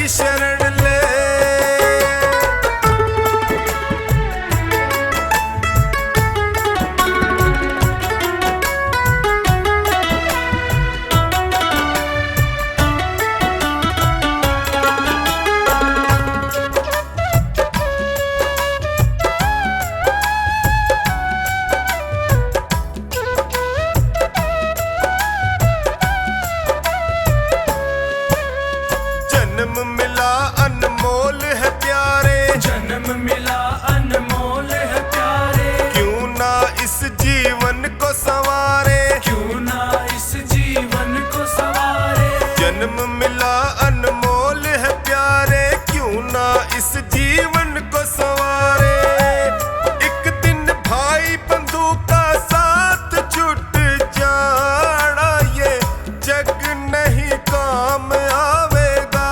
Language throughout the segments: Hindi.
की शरण ले। जन्म मिला अनमोल है प्यारे, जन्म मिला अनमोल है प्यारे, क्यों ना इस जीवन को संवारे, क्यों ना इस जीवन को सवारे। जन्म मिला अनमोल है प्यारे, क्यों ना इस जीवन को संवारे। एक दिन भाई बंधु का साथ छूट जाना, ये जग नहीं काम आवेगा।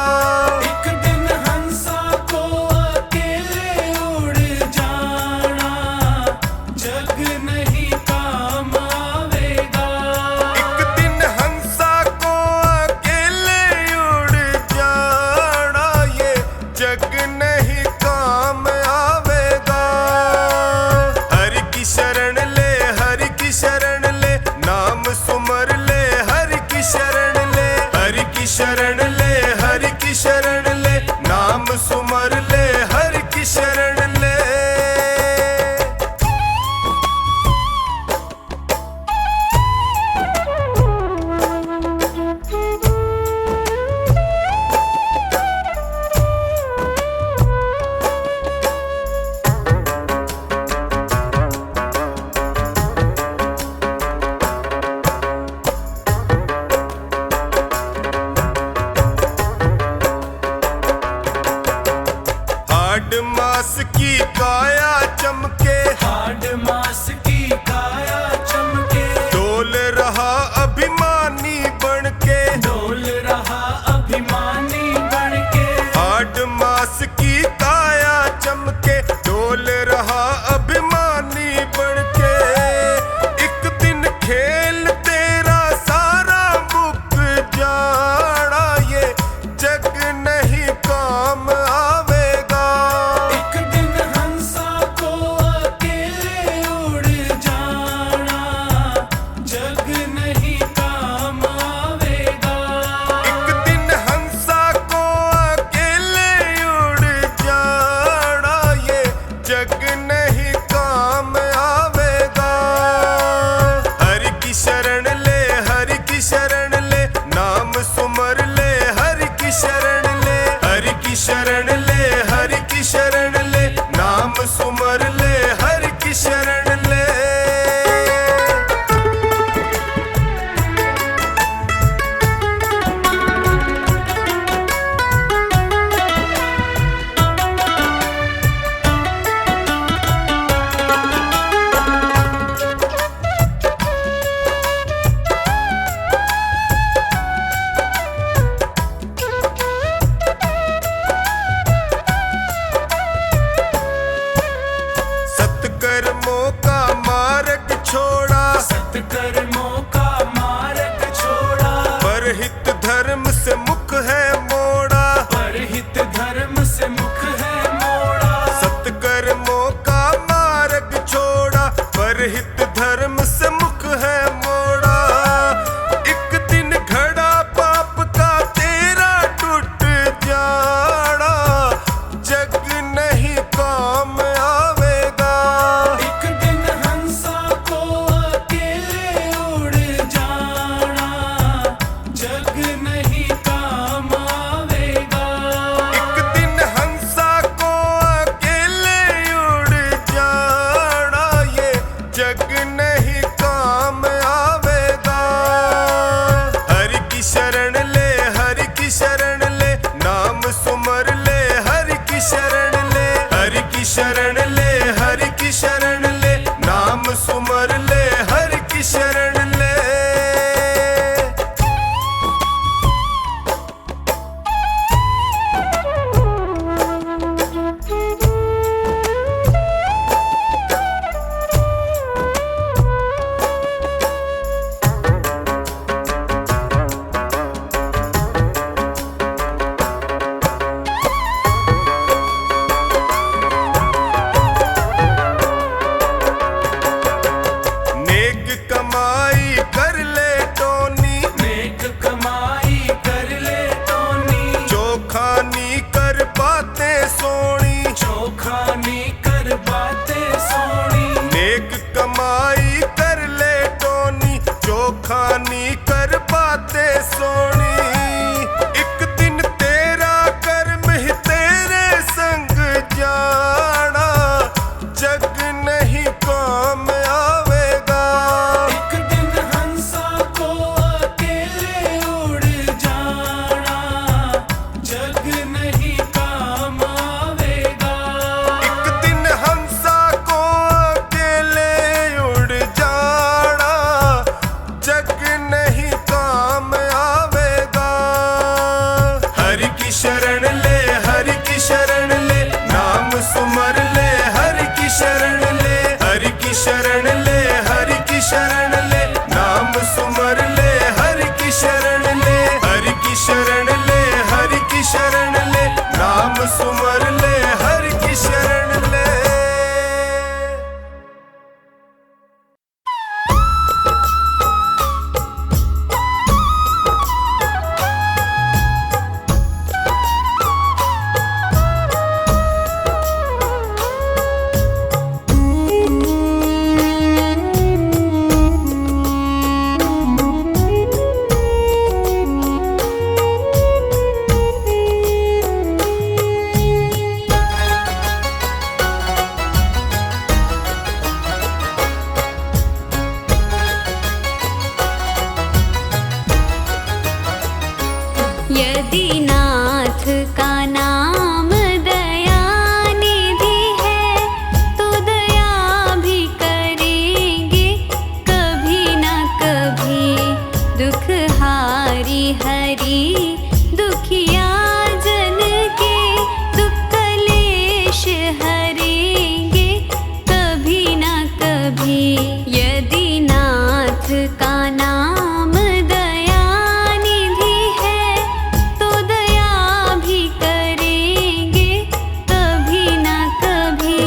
एक दिन हंसा को अकेले उड़ जाना, जग नहीं काम आवेगा। एक दिन हंसा को अकेले उड़ जाना, ये जग नहीं काम आवेगा। हरि की शरण ले, हरि की शरण ले, नाम सुमर ले, हरि की शरण ले, हरि की शरण ले, हरि की शरण ले, नाम सुमर ले, हरि की शरण ले। हाड मास की काया चमके, हाड मास की काया चमके, डोल रहा अभिमानी बनके, डोल रहा अभिमानी बनके। हाड मास की काया चमके, डोल रहा अभिमानी बनके। एक दिन खेल तेरा सारा मुक जाना, ये जग नहीं काम आवेगा। एक दिन हंसा को अकेले उड़ जाना, जग नहीं काम आवेगा। एक दिन हंसा को अकेले उड़ जाना, ये जग नहीं काम आवेगा। हरि की शरण ले, हरि की शरण ले, नाम सुमर ले, हरि की शरण ले, हरि की शरण ले, हरि की शरण ले, नाम सुमर ले, हरि की शरण ले। सत्कर्मों का मार्ग छोड़ा, सत्कर्मों का मार्ग छोड़ा, परहित धर्म से मुख है मोड़ा। परहित धर्म से मुख है मोड़ा। सत्कर्मों का मार्ग छोड़ा, परहित धर्म से मुख है मोड़ा। एक दिन घड़ा पाप का तेरा टूट जाना, जग नहीं काम आवेगा। एक दिन हंसा को अकेले उड़ जाना, जग नहीं काम आवेगा। एक दिन हंसा को अकेले उड़ जाना, ये जग नहीं काम आवेगा। हरि की शरण ले, हरि की शरण ले, नाम सुमर का नाम दया निधि है, तो दया भी करेंगे कभी ना कभी। दुख हारी हरि दुखिया जन के, दुख कलेश हरेंगे कभी ना कभी। यदि नाथ का नाम दया निधि है, तो दया भी करेंगे कभी ना कभी।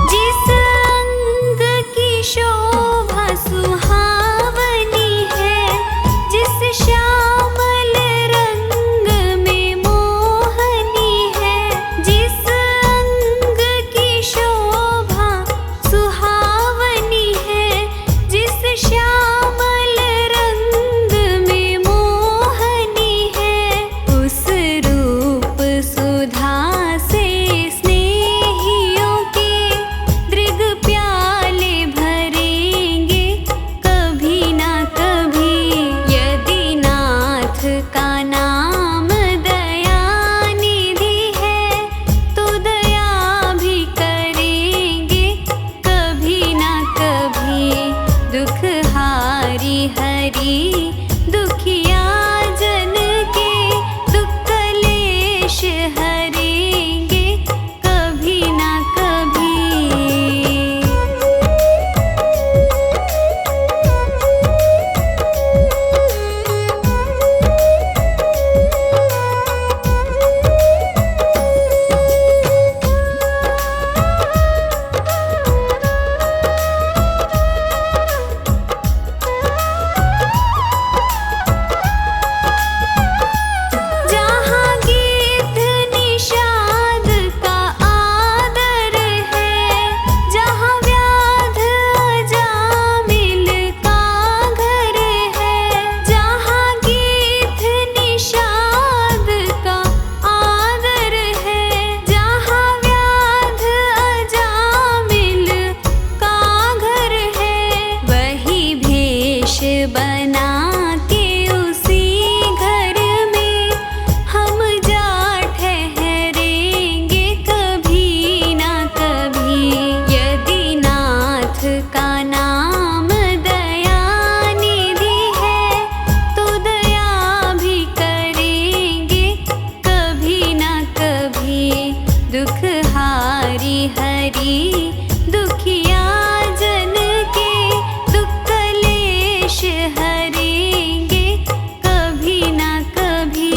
जिस अंग की शोभा सुहावनी है, जिस श्यामल रंग में मोहनी है, जिस अंग की शोभा सुहावनी है, जिस श्यामल रंग में मोहनी है, उस रूप सुधा से स्नेहियों के दृग प्याले भरेंगे कभी ना कभी। यदि नाथ का नाम दया निधि है, तो दया भी करेंगे कभी ना कभी। दुख हारी हरि दुखिया जन के, दुख कलेश हरेंगे कभी ना कभी। जहाँ गीत निषाद का आदर है, जहाँ व्याध अजामिल का घर है, जहाँ गीत निषाद का आदर है, जहाँ व्याध अजामिल का घर है, वही भेष बना के उसी घर में हम जा ठहरेंगे कभी ना कभी। यदि नाथ का नाम दया निधि है, तो दया भी करेंगे कभी ना कभी। दुख हारी हरि दुखिया जन के, दुख कलेश हरेंगे कभी ना कभी।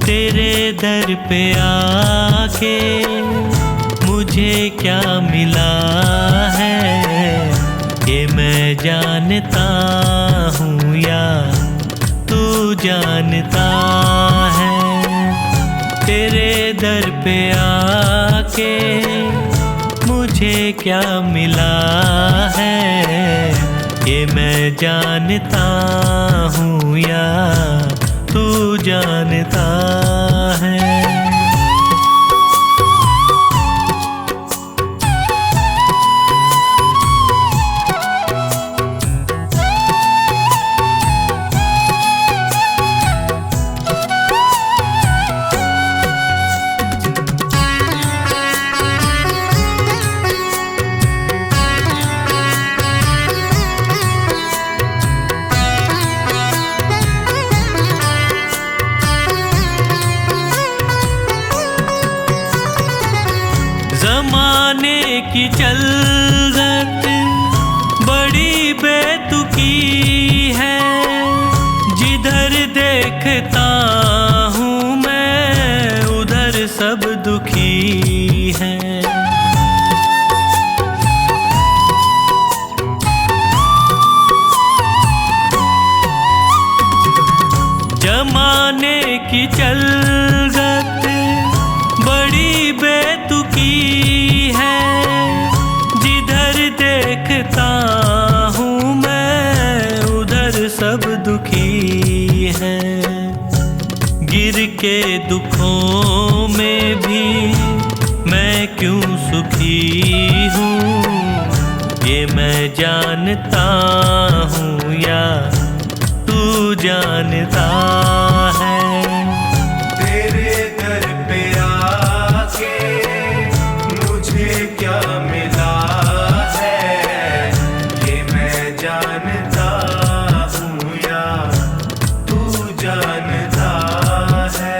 तेरे दर पे आके मुझे क्या मिला है, ये मैं जानता हूँ या तू जानता है। तेरे दर पे आके मुझे क्या मिला है, ये मैं जानता हूँ या तू जानता है। ज़माने की चलत बड़ी बेतुकी है, जिधर देखता हूँ मैं उधर सब दुखी है। ज़माने की चलत बड़ी बेतुकी है, जिधर देखता हूँ मैं उधर सब दुखी है। गिर के दुखों में भी मैं क्यों सुखी हूँ, ये मैं जानता हूँ या तू जानता है। तेरे दर पे आके मुझे क्या मिला है, ये मैं जानता हूँ या तू जानता है।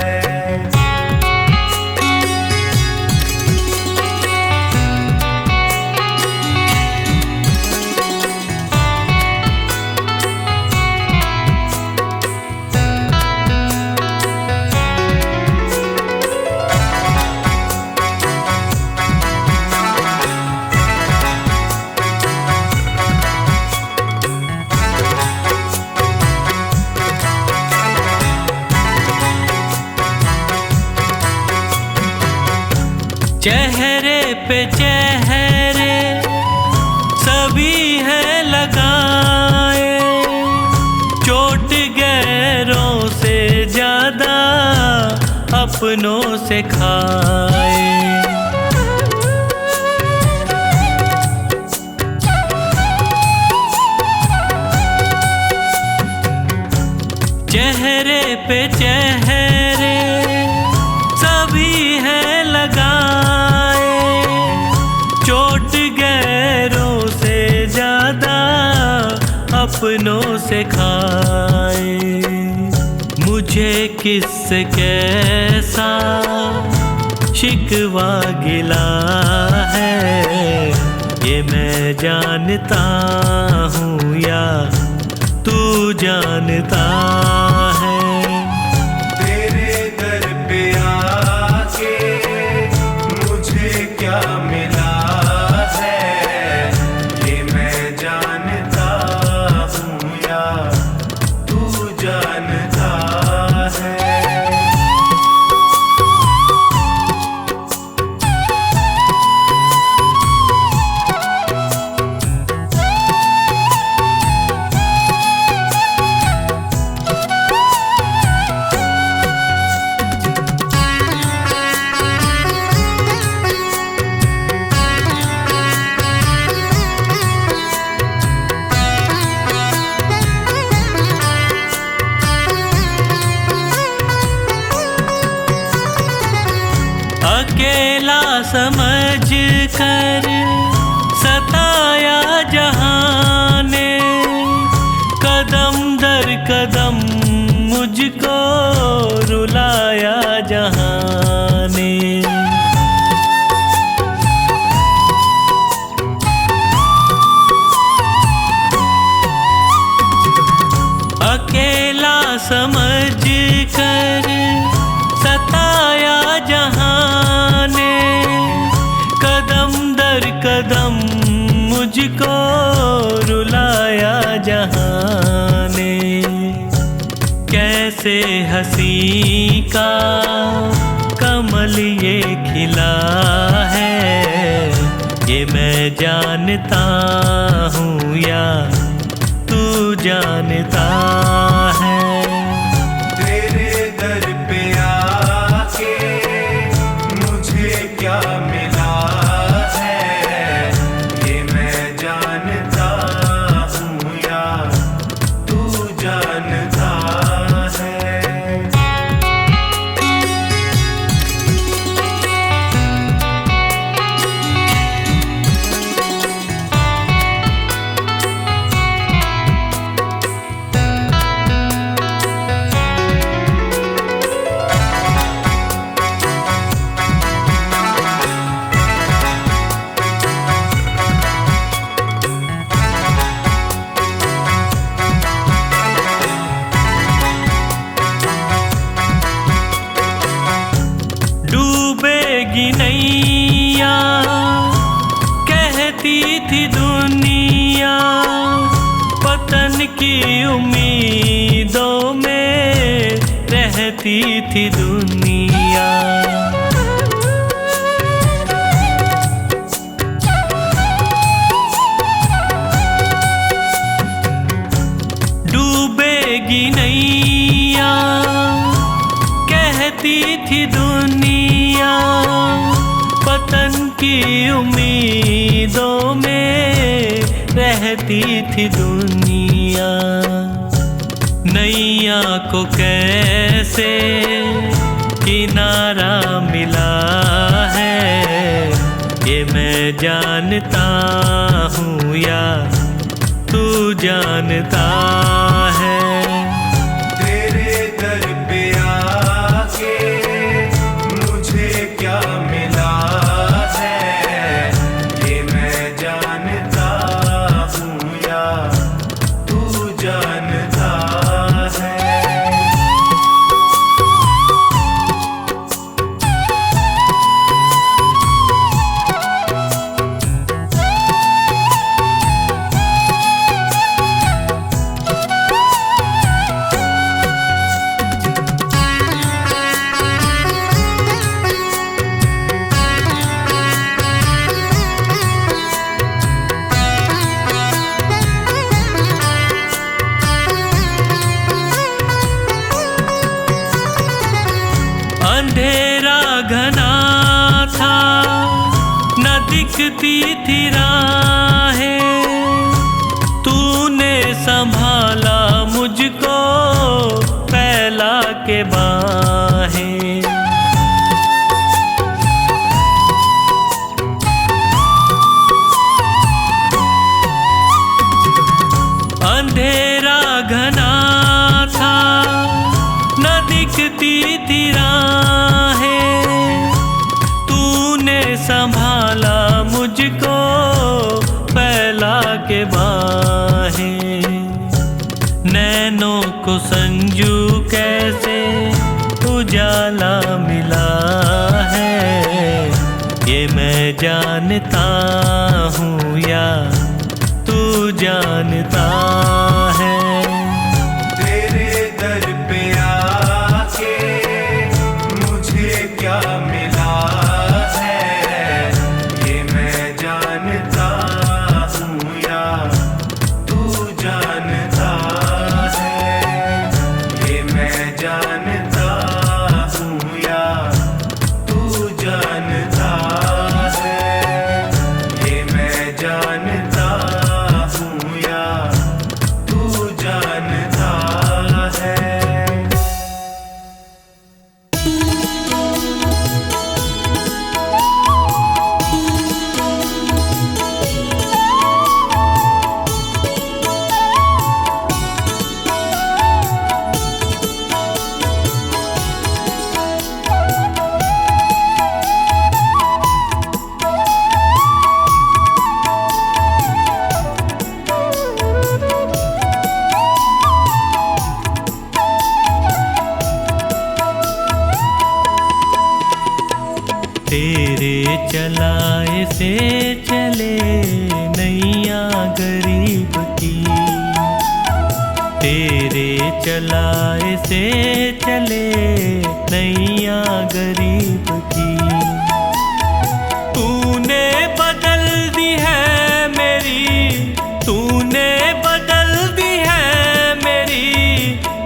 चेहरे पे चेहरे सभी है लगाए, चोट गैरों से ज्यादा अपनों से खाए। चेहरे पे चेहरे सभी है लगाए, चोट गैरों से ज्यादा अपनों से खाए। मुझे किससे कैसा शिकवा गिला है, ये मैं जानता हूँ या तू जानता है। तेरे दर पे आके मुझे क्या मिला है, ये मैं जानता हूँ या तू जानता है। अकेला समझ कर सताया जहाँ ने, कदम दर कदम मुझको रुलाया जहाँ ने। अकेला समझ कर जैसे हंसी का कमल ये खिला है, ये मैं जानता हूँ या तू जानता है। तेरे दर पे आके मुझे क्या मिला है, ये मैं जानता हूँ या तू जानता है। डूबेगी नैया कहती थी दुनिया, पतन की उम्मीदों में रहती थी दुनिया। डूबेगी नैया कहती थी दुनिया, पतन की उम्मीदों में रहती थी दुनिया। नैया को कैसे किनारा मिला है, ये मैं जानता हूँ या तू जानता है। तेरे दर पे आके मुझे क्या मिला है, ये मैं जानता हूँ या तू जानता है। अंधेरा घना था न दिखती थी राहें, तूने संभाला मुझको फैला के बाहें। अंधेरा घना था न दिखती थी राहें, तूने संभाला मुझको फैला के बाहें। नैनों को संजू कैसे उजाला मिला है, ये मैं जानता हूँ या तू जानता है। तेरे दर पे आके मुझे क्या मिला है, ये मैं जानता हूँ या तू जानता है। ये मैं जानता हूँ या तू जानता है, ये मैं जानता हूँ या तू जानता है। तेरे चलाए से चले नैया गरीब की, तेरे चलाए से चले नैया गरीब की। तूने बदल दी है मेरी, तूने बदल दी है मेरी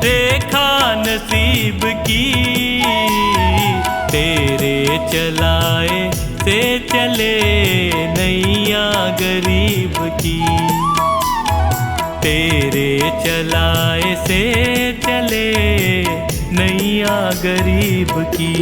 रेखा नसीब की। तेरे चलाए से चले नैया गरीब की। तेरे चलाए से चले नैया गरीब की।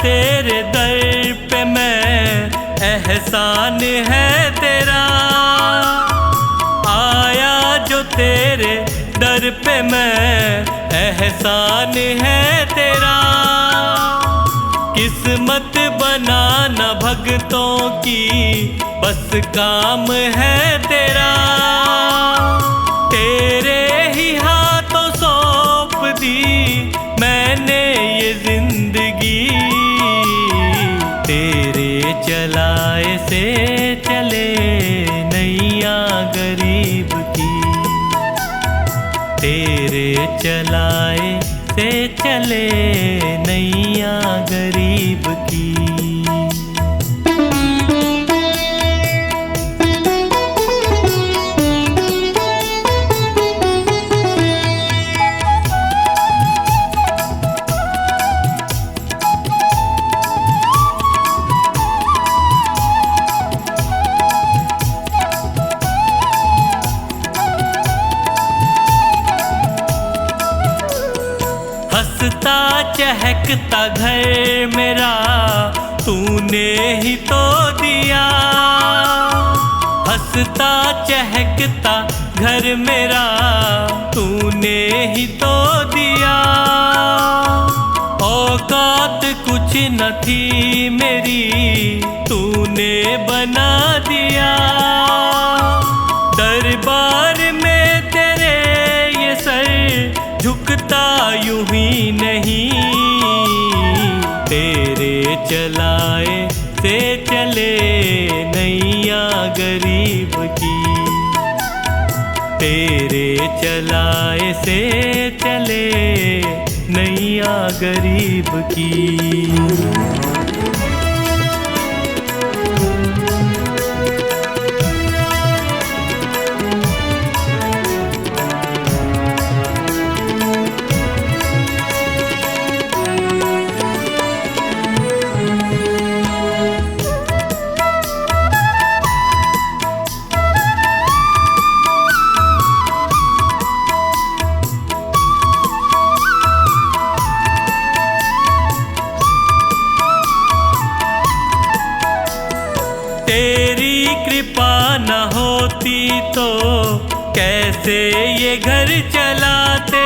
तेरे दर पे मैं एहसान है तेरा, आया जो तेरे दर पे मैं एहसान है तेरा। किस्मत बनाना भगतों की बस काम है तेरा। तेरे ही हाथों सौंप दी मैंने ये जिंदगी। तेरे चलाए से चले नैया गरीब की। तेरे चलाए से चले नैया गरीब की। हंसता चहकता घर मेरा तूने ही तो दिया। हंसता चहकता घर मेरा तूने ही तो दिया। औकात कुछ न थी मेरी तूने बना दिया। दरबार में तेरे ये सर झुकता यूं ही नहीं। तेरे चलाए से चले नैया गरीब की। तेरे चलाए से चले नैया गरीब की। तेरी कृपा न होती तो कैसे ये घर चलाते।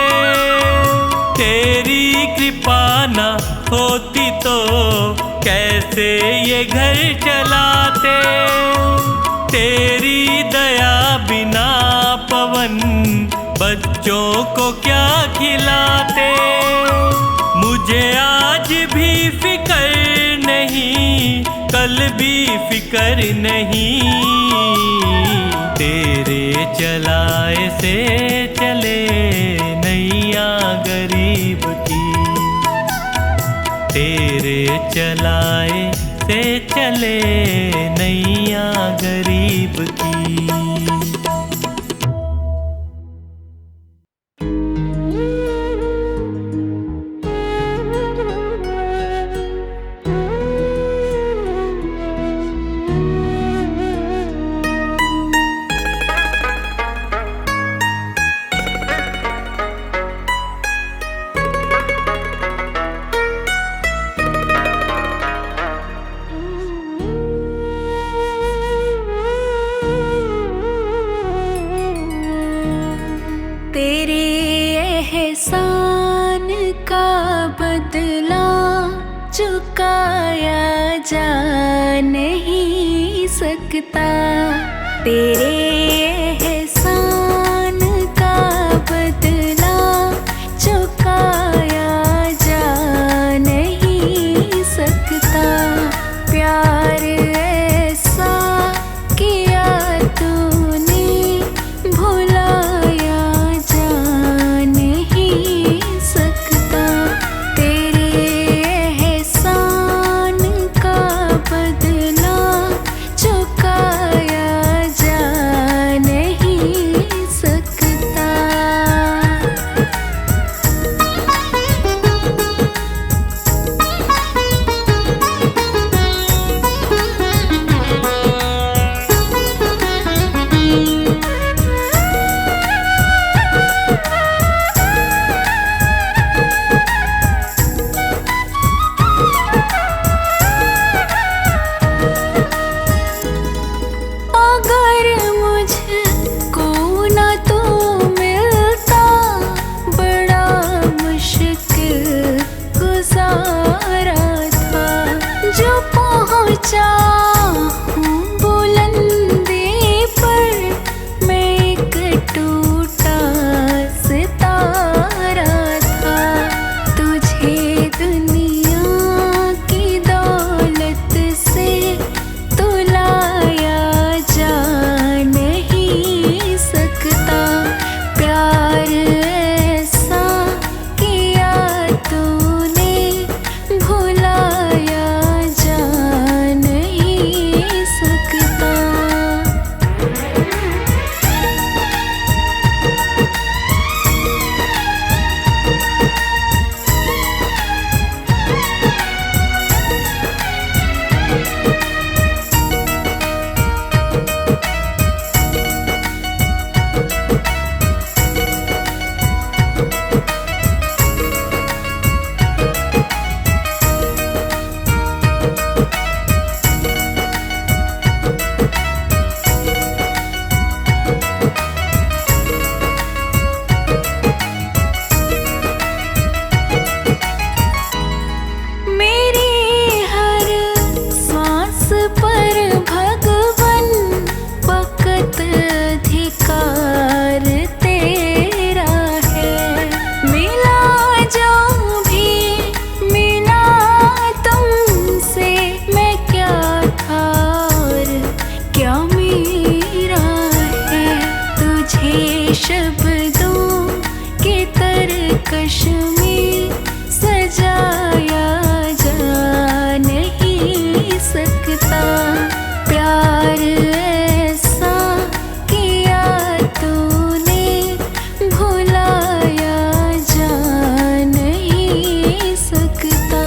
तेरी कृपा न होती तो कैसे ये घर चलाते। तेरी दया बिना पवन बच्चों को क्या खिलाते। मुझे आज भी फिक्र नहीं कल भी फिक्र नहीं। तेरे चलाए से चले नैया गरीब की। तेरे चलाए से चले नैया गरीब की। तेरे एहसान का बदला चुकाया जा नहीं सकता। तेरे एहसान का बदला चुकाया जा नहीं सकता। प्यार ऐसा किया तूने भुलाया जा नहीं सकता। तेरे एहसान का बदला चुकाया जा नहीं सकता। अगर मुझको न तू मिलता बड़ा मुश्किल गुजारा था। जो पहुँचा हूँ बुलंदी पर मैं एक टूटा सितारा था। तुझे दुनिया की दौलत से तुलाया जा नहीं सकता। प्यार ऐसा किया तूने भुलाया जा नहीं सकता। मेरी हर सांस पर भगवन वक़्त अधिकार तेरा है। मिला जो भी मिला तुमसे मैं क्या था और क्या मेरा है। तुझे शब्दों के तरकश में सजाया जा नहीं सकता। प्यार ऐसा किया तूने भुलाया जा नहीं सकता।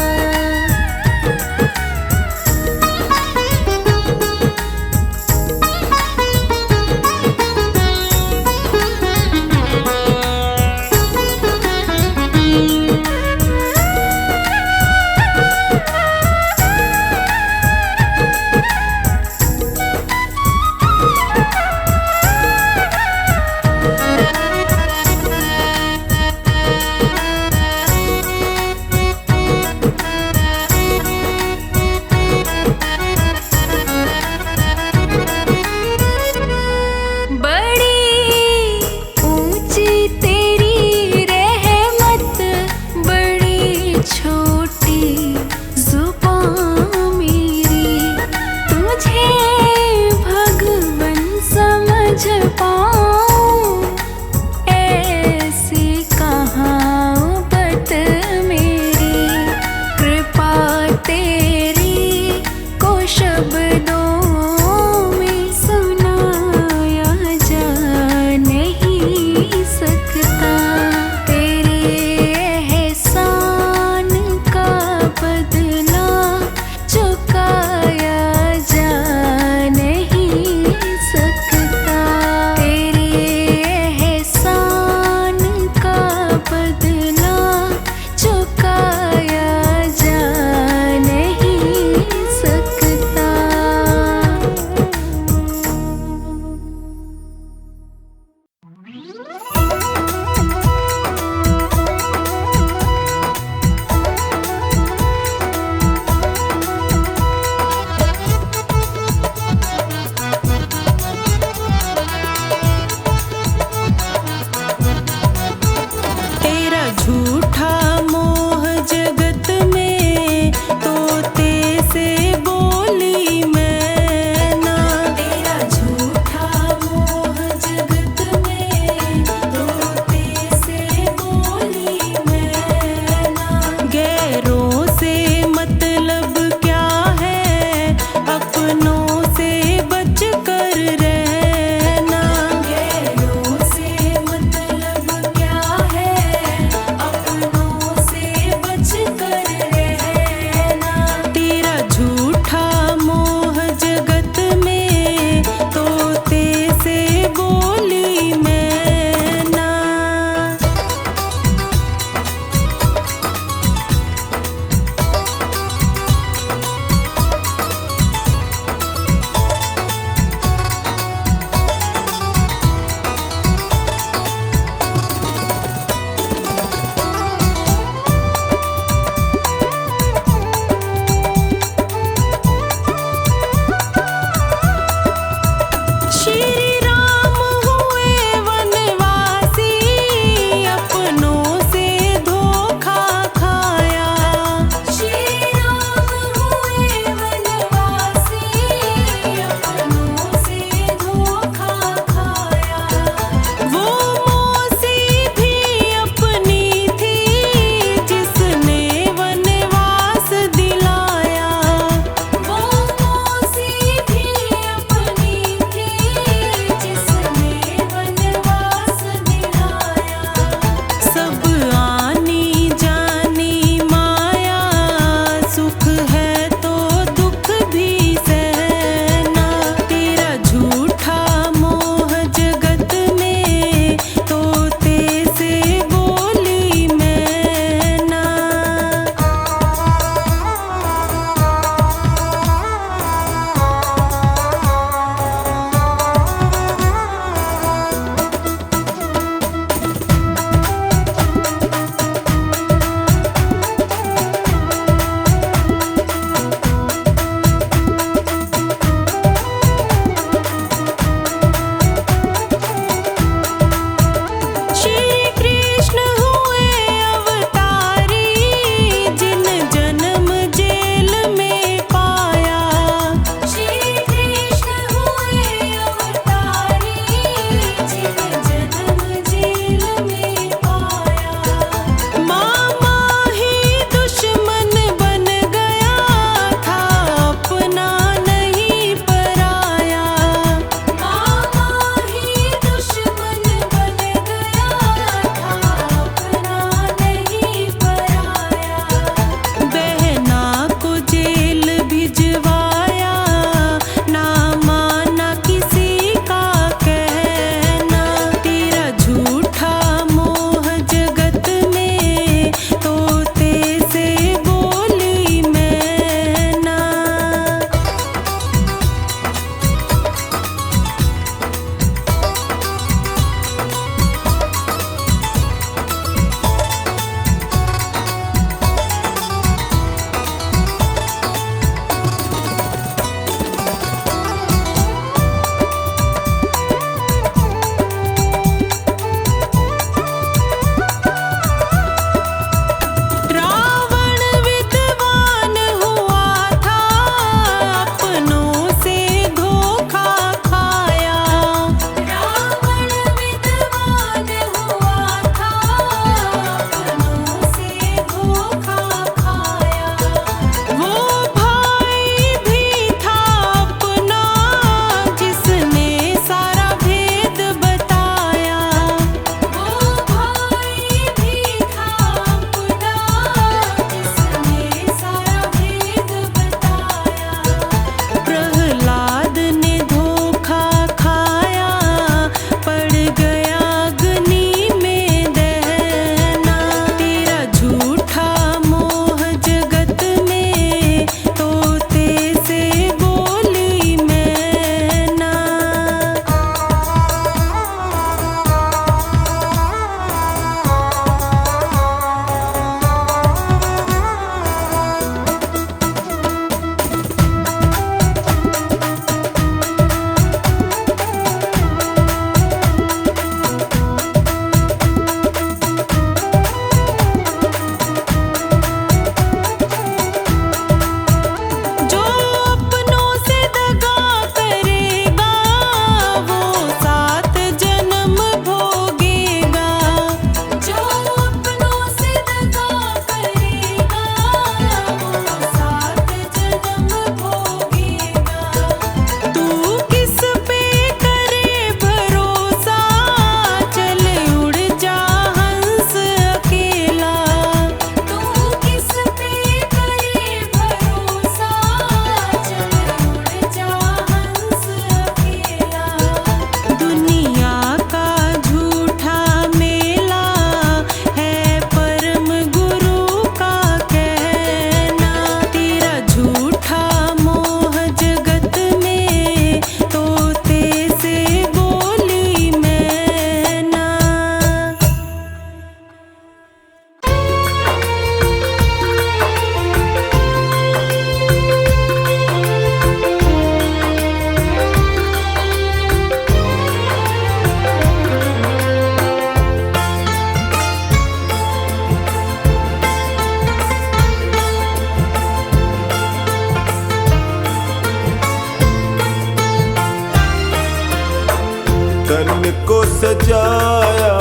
सजाया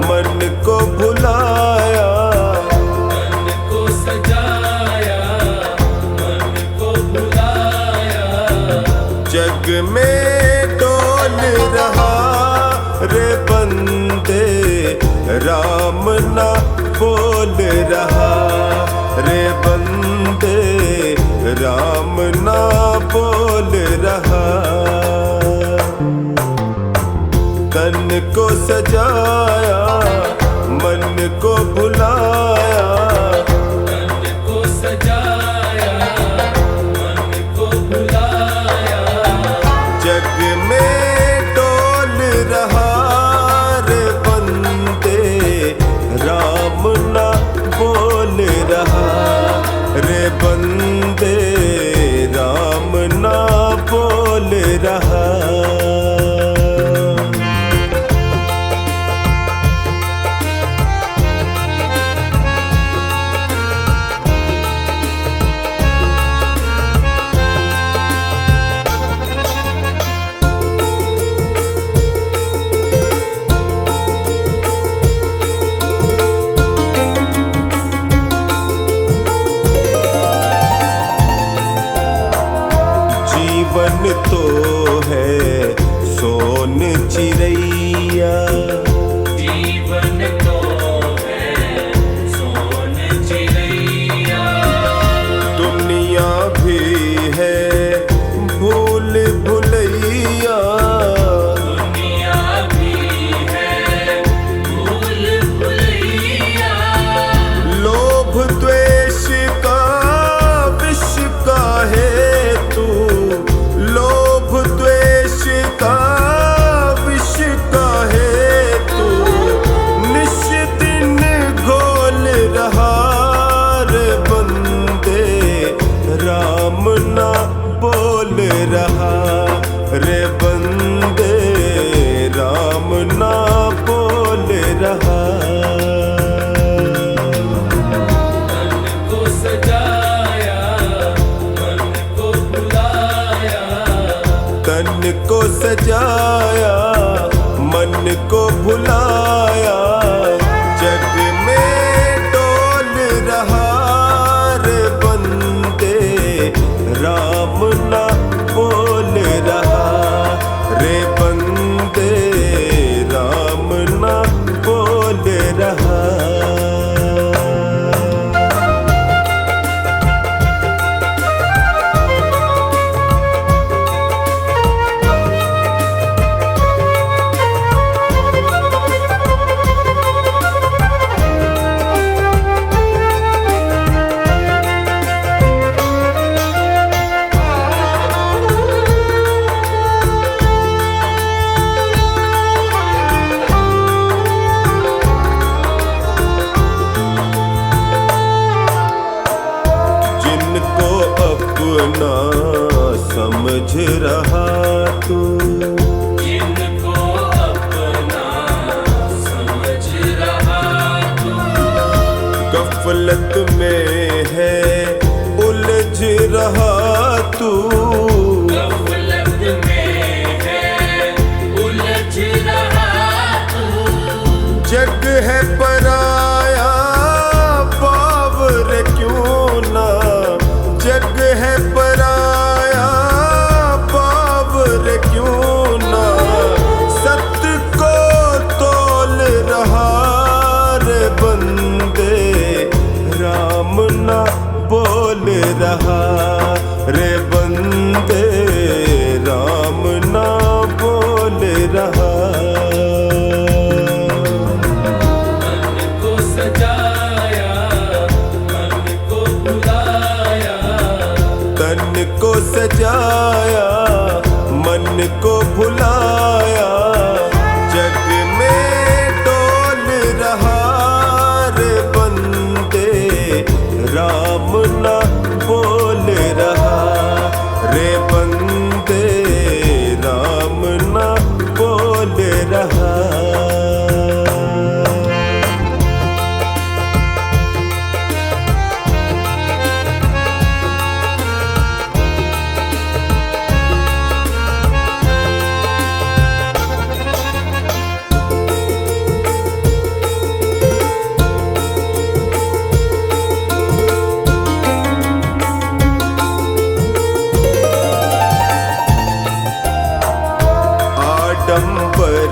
मन को भुलाया, मन को सजाया मन को भुलाया, जग में डोल रहा रे बंदे राम ना बोल रहा, रे बंदे राम ना बोल रहा। तन को सजाया मन को भुलाया, मन को सजाया मन को भुलाया, जग में डोल रहा रे बंदे राम ना बोल रहा, रे बंदे राम ना बोल रहा। जीवन तो है सोन चिड़ैया, जीवन तो है सोन चिड़ैया, दुनिया भी है भूल भुलैया, दुनिया भी है भूल भुलैया, लोभ द्वेष का विष का है तू, लोभ द्वेष का विष का है तू, निश दिन घोल रहा रे बंदे राम ना बोल रहा, रे बंदे राम ना बोल रहा। मन को सजाया मन को भुलाया, तन को सजाया मन को भुलाया, जग में डोल रहा रे बंदे राम ना बोल रहा, रे बंदे राम ना बोल रहा। जिनको अपना समझ रहा तू, जिनको अपना समझ रहा तू, गफलत में है उलझ रहा तू, गफलत में है उलझ रहा तू, जग है पराया बावर क्यों ना, जग है पराया बावर क्यों ना, सत्य को तोल रहा रे बंदे राम ना बोल रहा, रे बंदे राम ना बोल रहा। मन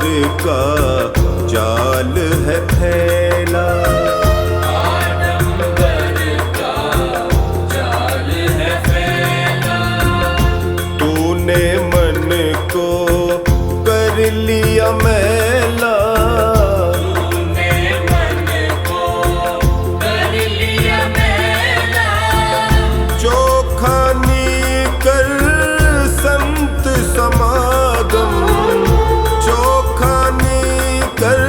आडम्बर का जाल है फैला। आडम्बर का जाल है फैला। तूने मन को कर लिया मैला। तूने मन को कर लिया मैला। चोखानी कर संत समागम। चोखानी कर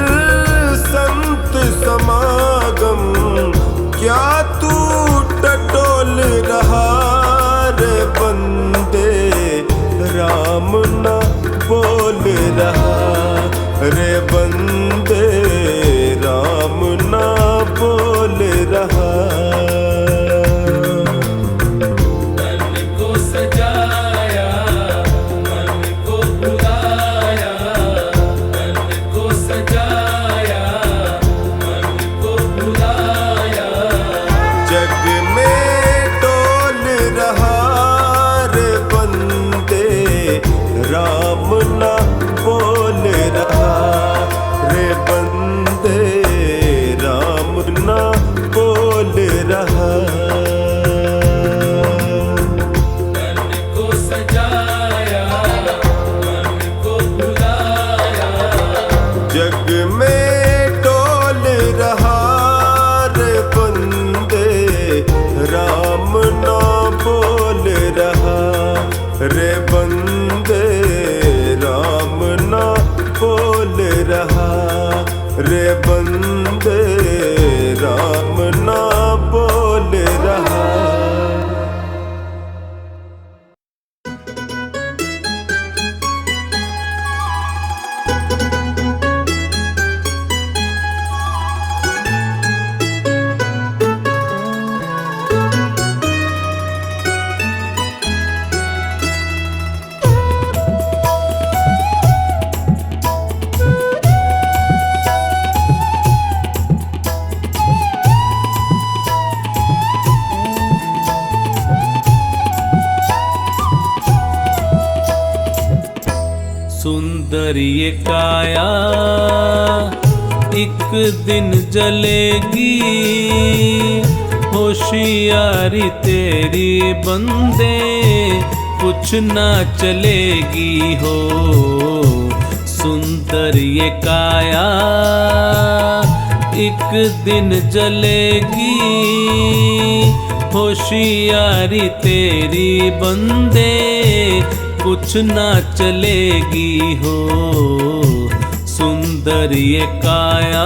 संत समागम। क्या तू टटोल रहा रे बंदे, राम न बोल रहा रे बंदे, राम न बोल रहा। मन को सजाया, मन को बुलाया, मन को सजाया, मन को बुलाया। जग में डोल रहा रे बंदे, राम न बोल रहा रे बंदे, राम न बोल रहा। मन को सजाया, मन को बुलाया। जग में डोल रहा रे बंदे, राम न बोल रहा रे बंदे, राम न बोल रहा रे बंदे, राम न बोल रहा। सुंदर ये काया एक दिन जलेगी, होशियारी तेरी बंदे कुछ ना चलेगी हो। सुंदर ये काया एक दिन जलेगी, होशियारी तेरी बंदे कुछ ना चलेगी हो। सुंदर ये काया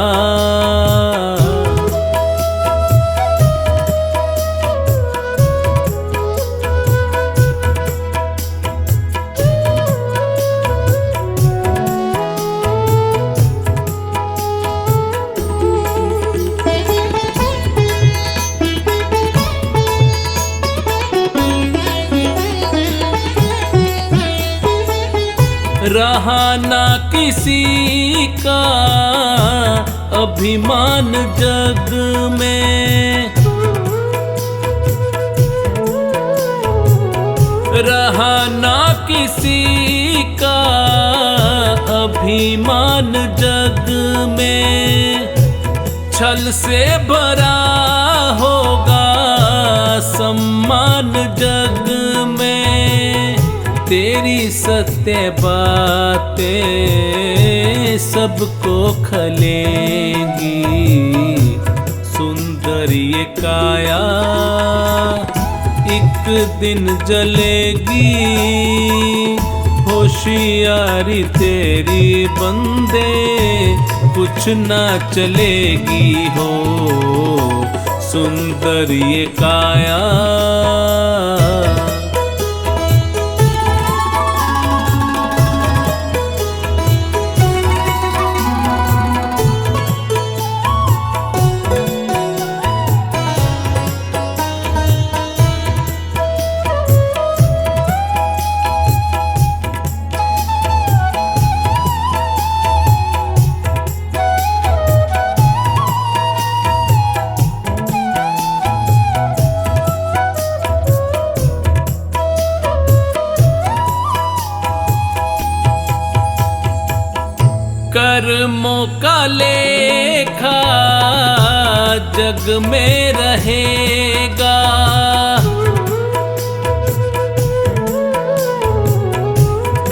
रहा ना किसी का अभिमान जग में, रहा ना किसी का अभिमान जग में। छल से भरा होगा सम्मान जग में। तेरी सत्य बातें सबको खलेंगी। सुंदर ये काया एक दिन जलेगी, होशियारी तेरी बंदे कुछ ना चलेगी हो। सुंदर ये काया लेखा जग में रहेगा।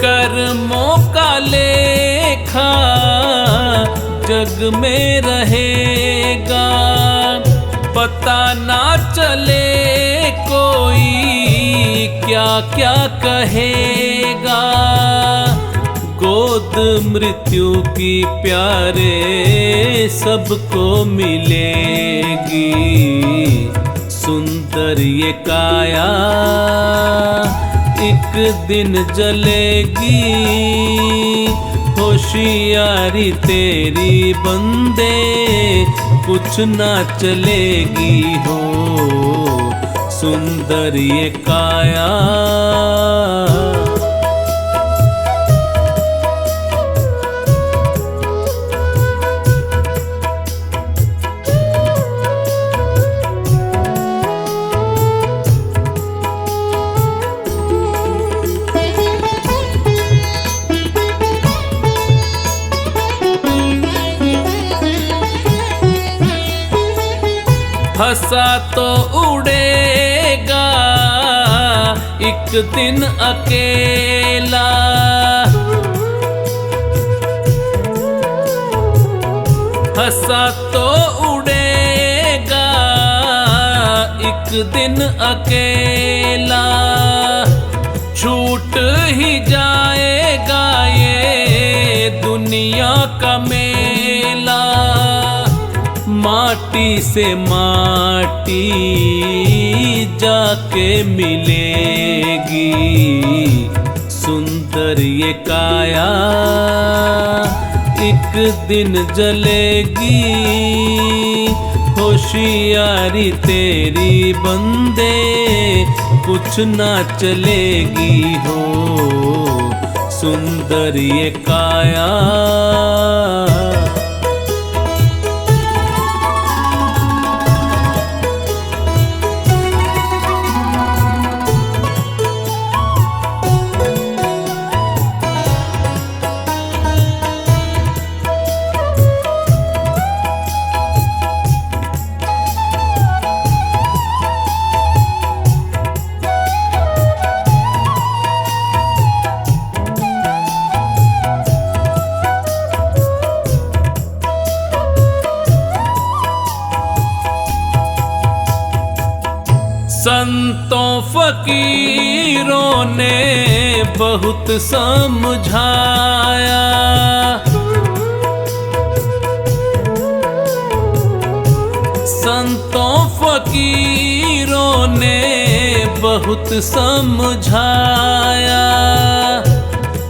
कर्मों का लेखा जग में रहेगा। पता ना चले कोई क्या क्या कहेगा। गोद मृत्यु की प्यारे सबको मिलेगी। सुंदर ये काया एक दिन जलेगी। होशियारी तेरी बंदे कुछ ना चलेगी हो। सुंदर ये काया हंसा तो उड़ेगा एक दिन अकेला। हंसा तो उड़ेगा एक दिन अकेला। छूट ही जाएगा ये दुनिया का मेला। माटी से माटी जाके मिलेगी। सुंदर ये काया एक दिन जलेगी। होशियारी तेरी बंदे कुछ ना चलेगी हो। सुंदर ये काया संतों फकीरों ने बहुत समझाया। संतों फकीरों ने बहुत समझाया।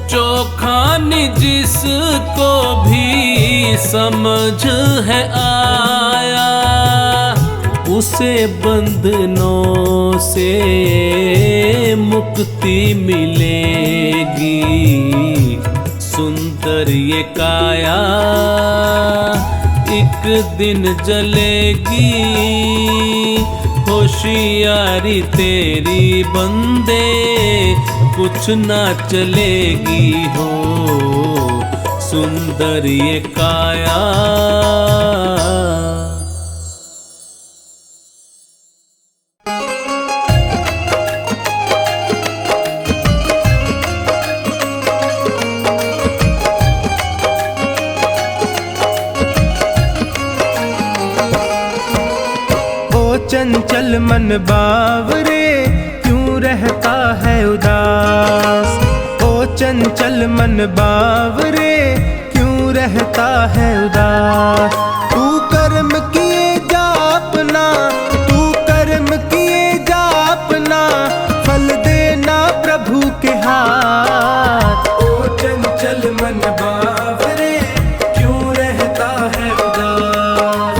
चोखान जिसको भी समझ है आया। उसे बंधनों से मुक्ति मिलेगी। सुंदर ये काया एक दिन जलेगी। होशियारी तेरी बंदे कुछ ना चलेगी हो। सुंदर ये काया चंचल मन बावरे क्यों रहता है उदास। ओ चंचल मन बावरे क्यों रहता है उदास। तू कर्म किए जा अपना, तू कर्म किए जा अपना, फल देना प्रभु के हाथ। ओ चंचल मन बावरे क्यों रहता है उदास।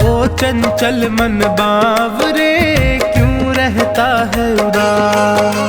ओ चंचल मन बावरे क्यों रहता है उदास।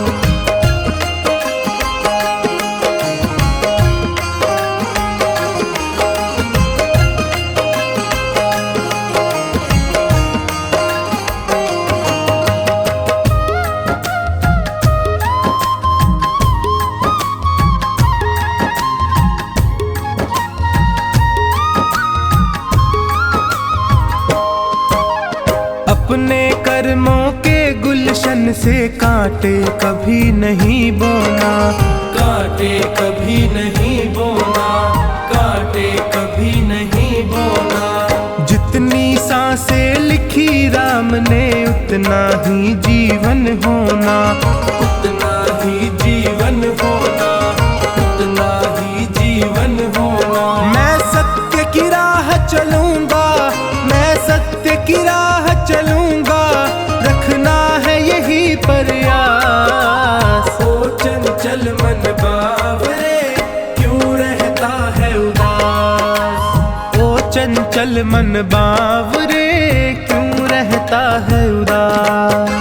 कर्मों के गुलशन से कांटे कभी नहीं बोना, कांटे कभी नहीं बोना, कांटे कभी नहीं बोना। जितनी सांसें लिखी राम ने उतना ही जीवन होना, उतना ही जीवन होना, उतना ही जीवन होना। मैं सत्य की राह चलूंगा, मैं सत्य की राह चलूंगा, रखना है यही प्रयास। ओ चंचल मन बावरे क्यों रहता है उदास। ओ चंचल मन बावरे क्यों रहता है उदास।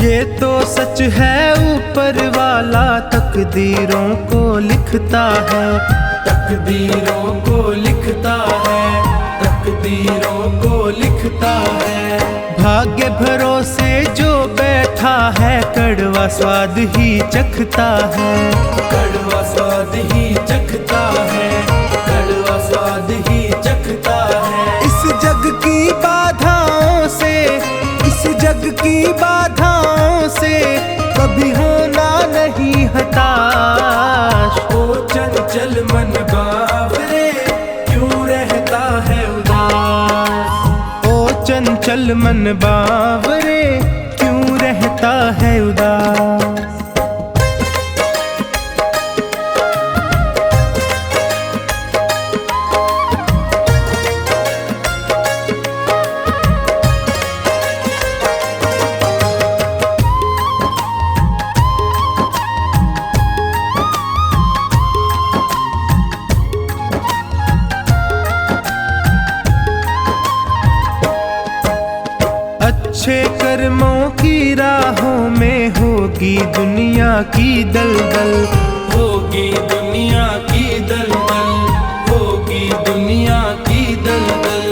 ये तो सच है ऊपर वाला तकदीरों को लिखता है, तकदीरों को लिखता है, तकदीरों को लिखता है। भाग्य भरोसे जो बैठा है कड़वा स्वाद ही चखता है, कड़वा स्वाद ही चखता है, कड़वा स्वाद ही चखता है। इस जग की बाधाओं से, इस जग की बाधाओं से कभी होना नहीं हताश। ओ चंचल मन बावरे क्यों रहता है उदास। ओ चंचल मन बावरे क्यों रहता है उदास। अच्छे कर्मों की राहों में होगी दुनिया की दलदल, होगी दुनिया की दलदल, होगी दुनिया की दलदल।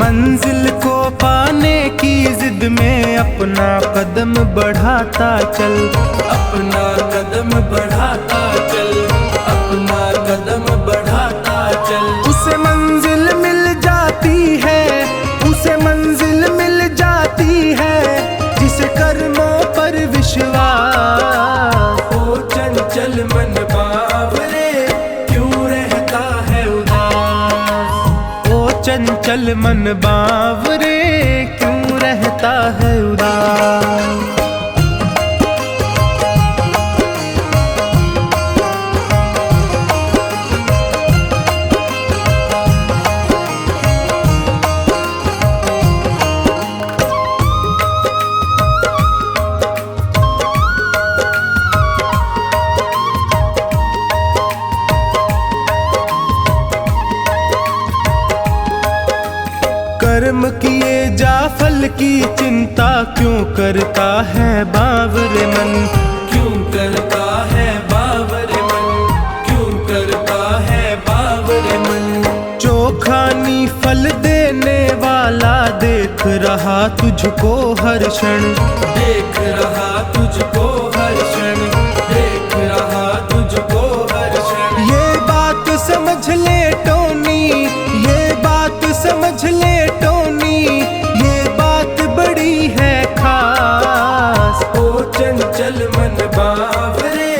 मंजिल को पाने की जिद में अपना कदम बढ़ाता चल, अपना कदम बढ़ाता चल, अपना कदम बढ़ाता चल। उसे मंजिल मिल जाती है, उसे मंजिल मिल जाती है जिसे कर्मों पर विश्वास। ओ चंचल मन बावरे क्यों रहता है उदास। ओ चंचल मन बावरे क्यों रहता है उदास। कर्म किए जा फल की चिंता क्यों करता है बावरे मन, क्यों करता है बावरे मन, क्यों करता है बावरे मन। चोखानी फल देने वाला देख रहा तुझको हर क्षण, देख रहा तुझको हर क्षण, देख रहा तुझको हर क्षण। ये बात समझ ले टोनी, ये बात समझ ले टोनी, ये बात बड़ी है खास। ओ चंचल मन बावरे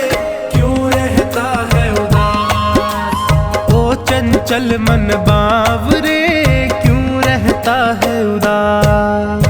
क्यों रहता है उदास। ओ चंचल मन बावरे क्यों रहता है उदास।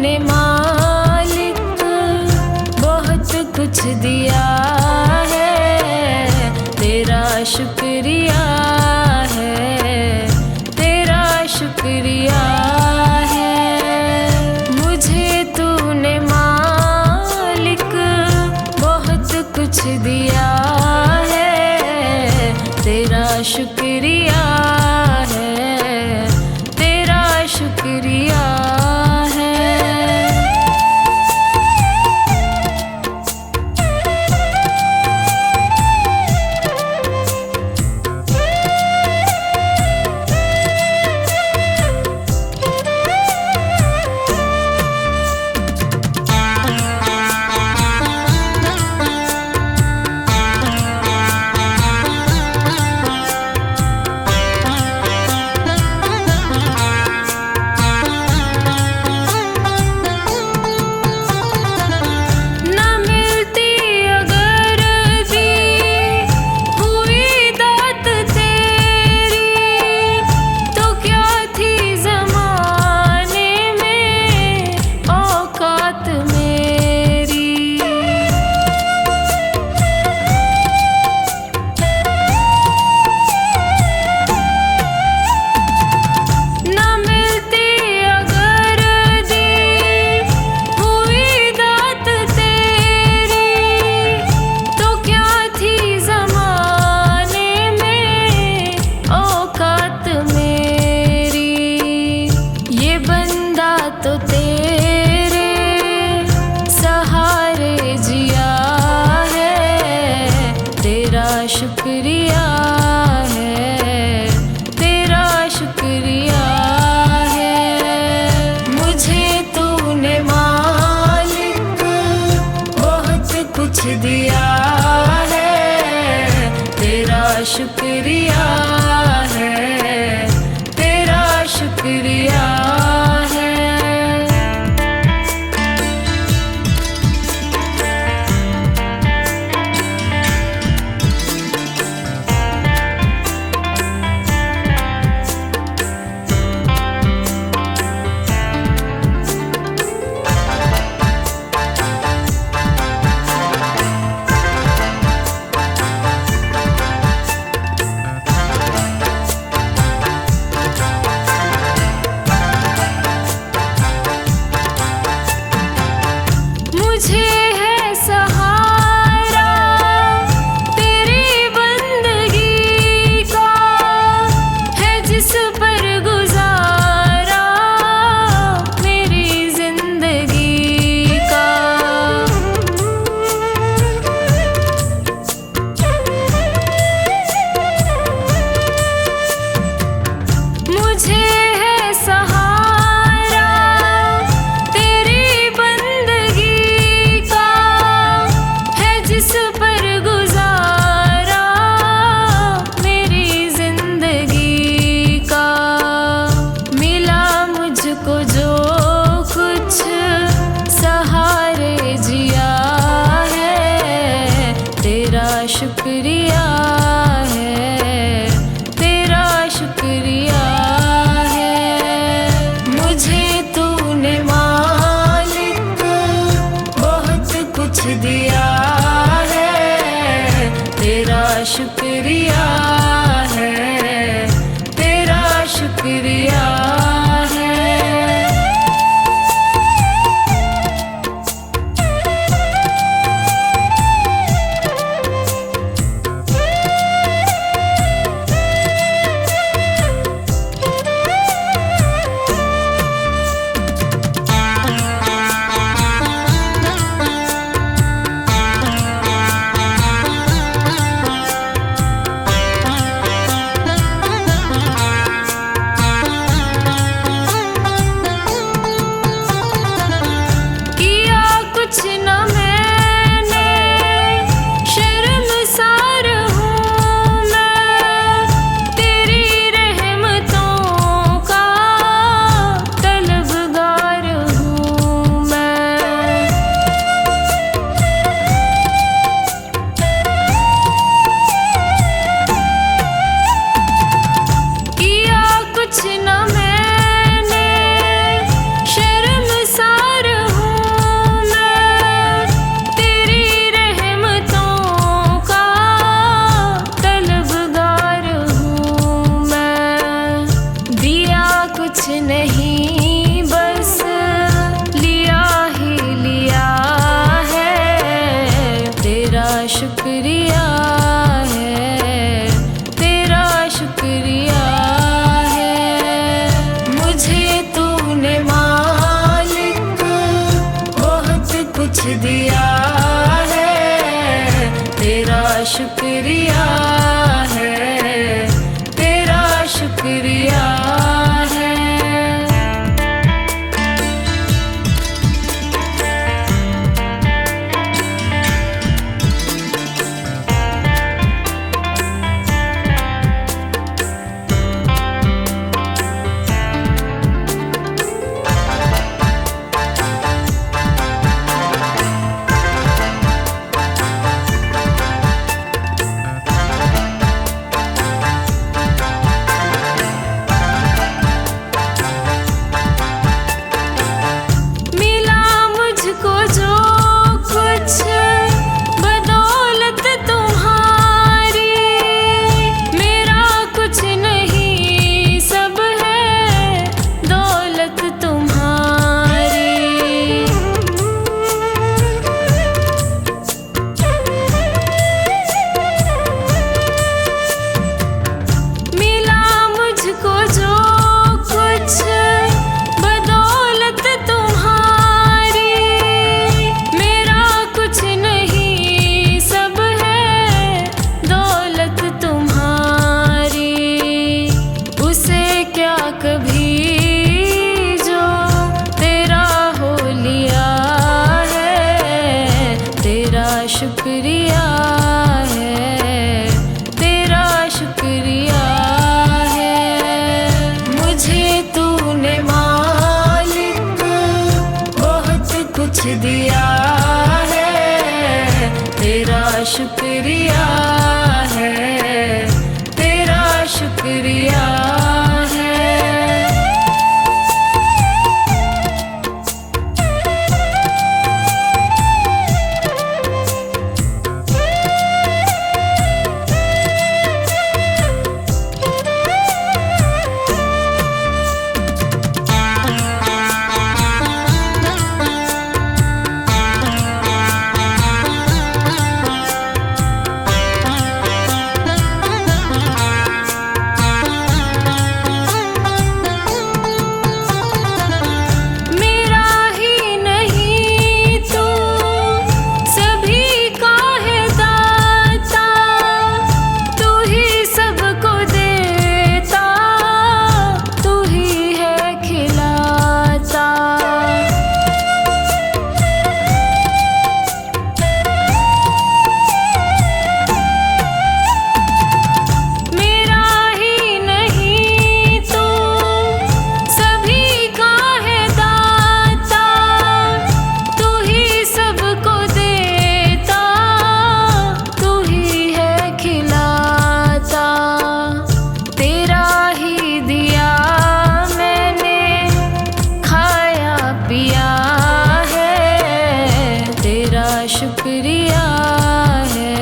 तूने मालिक बहुत कुछ दिया है, तेरा शुक्रिया है, तेरा शुक्रिया है। मुझे तूने मालिक बहुत कुछ दिया है, तेरा शुक्रिया है, तेरा शुक्रिया है। तो तेरे सहारे जिया है, तेरा शुक्रिया है, तेरा शुक्रिया है। मुझे तूने मालिक बहुत कुछ दिया है, तेरा शुक्रिया है, तेरा शुक्रिया है। कुछ नहीं, बस लिया ही लिया है। तेरा शुक्रिया है, तेरा शुक्रिया है। मुझे तूने मालिक बहुत कुछ दिया है। तेरा शुक्रिया है, तेरा शुक्रिया है। मिला मुझको जो कुछ बदौलत तुम्हारी, मेरा कुछ नहीं सब है दौलत तुम्हारी। मिला मुझको जो कुछ बदौलत तुम्हारी, मेरा कुछ नहीं सब है दौलत तुम्हारी। उसे क्या कभी जो तेरा हो लिया है। तेरा शुक्रिया है, तेरा शुक्रिया है। मुझे तूने मालिक बहुत कुछ दिया है। तेरा शुक्रिया है, तेरा शुक्रिया है। मेरा ही नहीं तू सभी का है दाता, तू ही सबको देता, तू ही है खिलाता। मेरा ही नहीं तू सभी का है दाता, तू ही सबको देता, तू ही है खिलाता। तेरा ही दिया मैंने खाया पिया है। तेरा शुक्रिया है,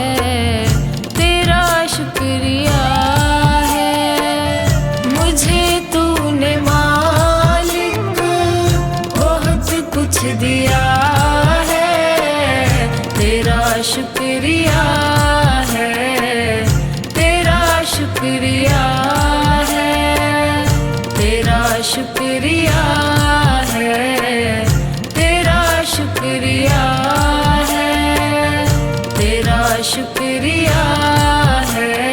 तेरा शुक्रिया है। मुझे तूने मालिक बहुत कुछ दिया है। तेरा शुक्रिया है, तेरा शुक्रिया है। तेरा शुक्रिया है, तेरा शुक्रिया है। तेरा शुक्रिया है।